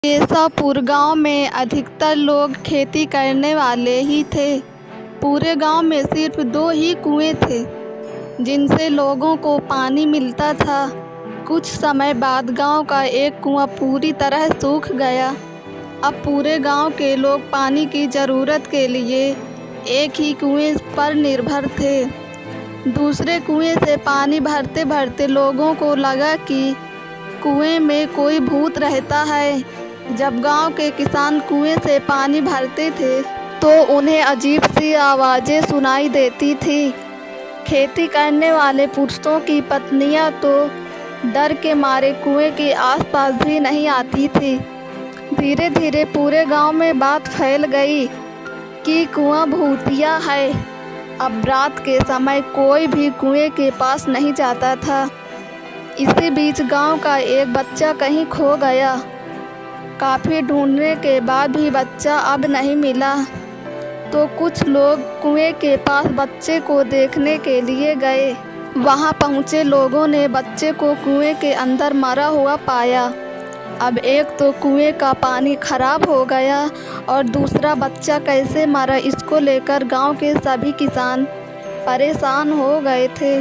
केशवपुर गांव में अधिकतर लोग खेती करने वाले ही थे। पूरे गांव में सिर्फ 2 ही कुएं थे जिनसे लोगों को पानी मिलता था। कुछ समय बाद गांव का एक कुआं पूरी तरह सूख गया। अब पूरे गांव के लोग पानी की ज़रूरत के लिए एक ही कुएं पर निर्भर थे। दूसरे कुएं से पानी भरते भरते लोगों को लगा कि कुएं में कोई भूत रहता है। जब गांव के किसान कुएं से पानी भरते थे तो उन्हें अजीब सी आवाज़ें सुनाई देती थी। खेती करने वाले पुरुषों की पत्नियां तो डर के मारे कुएं के आसपास भी नहीं आती थी। धीरे धीरे पूरे गांव में बात फैल गई कि कुआं भूतिया है। अब रात के समय कोई भी कुएं के पास नहीं जाता था। इसी बीच गांव का एक बच्चा कहीं खो गया। काफ़ी ढूंढने के बाद भी बच्चा अब नहीं मिला तो कुछ लोग कुएं के पास बच्चे को देखने के लिए गए। वहां पहुंचे लोगों ने बच्चे को कुएं के अंदर मरा हुआ पाया। अब एक तो कुएं का पानी खराब हो गया और दूसरा बच्चा कैसे मरा, इसको लेकर गांव के सभी किसान परेशान हो गए थे।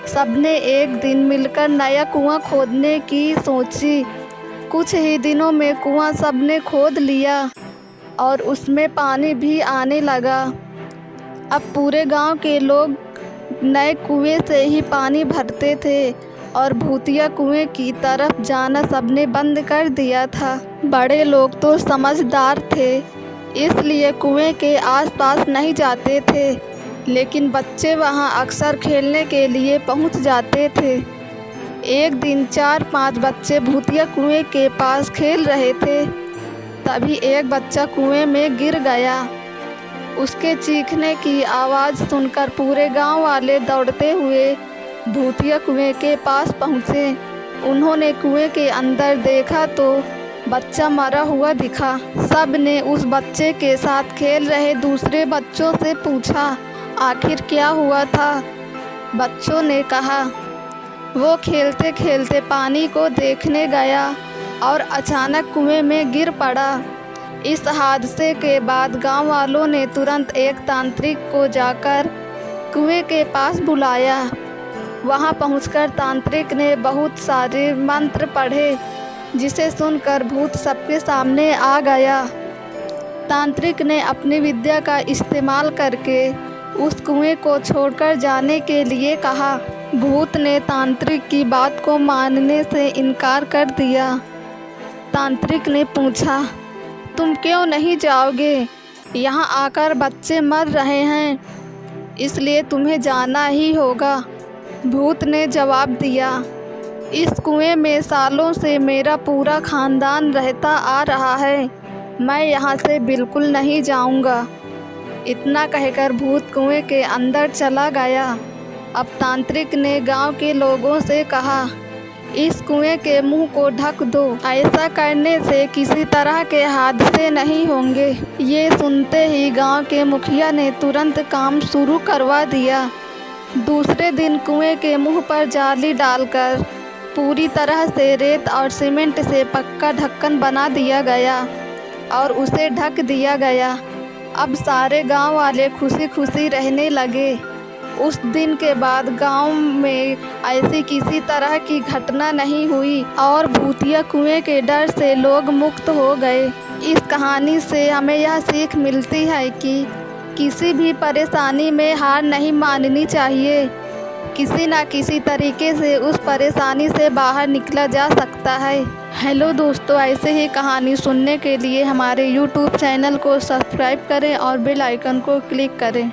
सबने एक दिन मिलकर नया कुआं खोदने की सोची। कुछ ही दिनों में कुआं सबने खोद लिया और उसमें पानी भी आने लगा। अब पूरे गांव के लोग नए कुएं से ही पानी भरते थे और भूतिया कुएं की तरफ जाना सबने बंद कर दिया था। बड़े लोग तो समझदार थे, इसलिए कुएं के आसपास नहीं जाते थे, लेकिन बच्चे वहां अक्सर खेलने के लिए पहुंच जाते थे। एक दिन 4-5 बच्चे भूतिया कुएं के पास खेल रहे थे। तभी एक बच्चा कुएं में गिर गया। उसके चीखने की आवाज़ सुनकर पूरे गांव वाले दौड़ते हुए भूतिया कुएं के पास पहुंचे। उन्होंने कुएं के अंदर देखा तो बच्चा मरा हुआ दिखा। सब ने उस बच्चे के साथ खेल रहे दूसरे बच्चों से पूछा, आखिर क्या हुआ था? बच्चों ने कहा, वो खेलते खेलते पानी को देखने गया और अचानक कुएं में गिर पड़ा। इस हादसे के बाद गांव वालों ने तुरंत एक तांत्रिक को जाकर कुएं के पास बुलाया। वहां पहुंचकर तांत्रिक ने बहुत सारे मंत्र पढ़े, जिसे सुनकर भूत सबके सामने आ गया। तांत्रिक ने अपनी विद्या का इस्तेमाल करके उस कुएं को छोड़कर जाने के लिए कहा। भूत ने तांत्रिक की बात को मानने से इनकार कर दिया। तांत्रिक ने पूछा, तुम क्यों नहीं जाओगे? यहाँ आकर बच्चे मर रहे हैं, इसलिए तुम्हें जाना ही होगा। भूत ने जवाब दिया, इस कुएं में सालों से मेरा पूरा खानदान रहता आ रहा है, मैं यहाँ से बिल्कुल नहीं जाऊँगा। इतना कहकर भूत कुएं के अंदर चला गया। अब तांत्रिक ने गांव के लोगों से कहा, इस कुएं के मुंह को ढक दो, ऐसा करने से किसी तरह के हादसे नहीं होंगे। ये सुनते ही गांव के मुखिया ने तुरंत काम शुरू करवा दिया। दूसरे दिन कुएं के मुंह पर जाली डालकर पूरी तरह से रेत और सीमेंट से पक्का ढक्कन बना दिया गया और उसे ढक दिया गया। अब सारे गांव वाले खुशी खुशी रहने लगे। उस दिन के बाद गांव में ऐसी किसी तरह की घटना नहीं हुई और भूतिया कुएं के डर से लोग मुक्त हो गए। इस कहानी से हमें यह सीख मिलती है कि किसी भी परेशानी में हार नहीं माननी चाहिए। किसी न किसी तरीके से उस परेशानी से बाहर निकला जा सकता है। हेलो दोस्तों, ऐसे ही कहानी सुनने के लिए हमारे YouTube चैनल को सब्सक्राइब करें और बेल आइकन को क्लिक करें।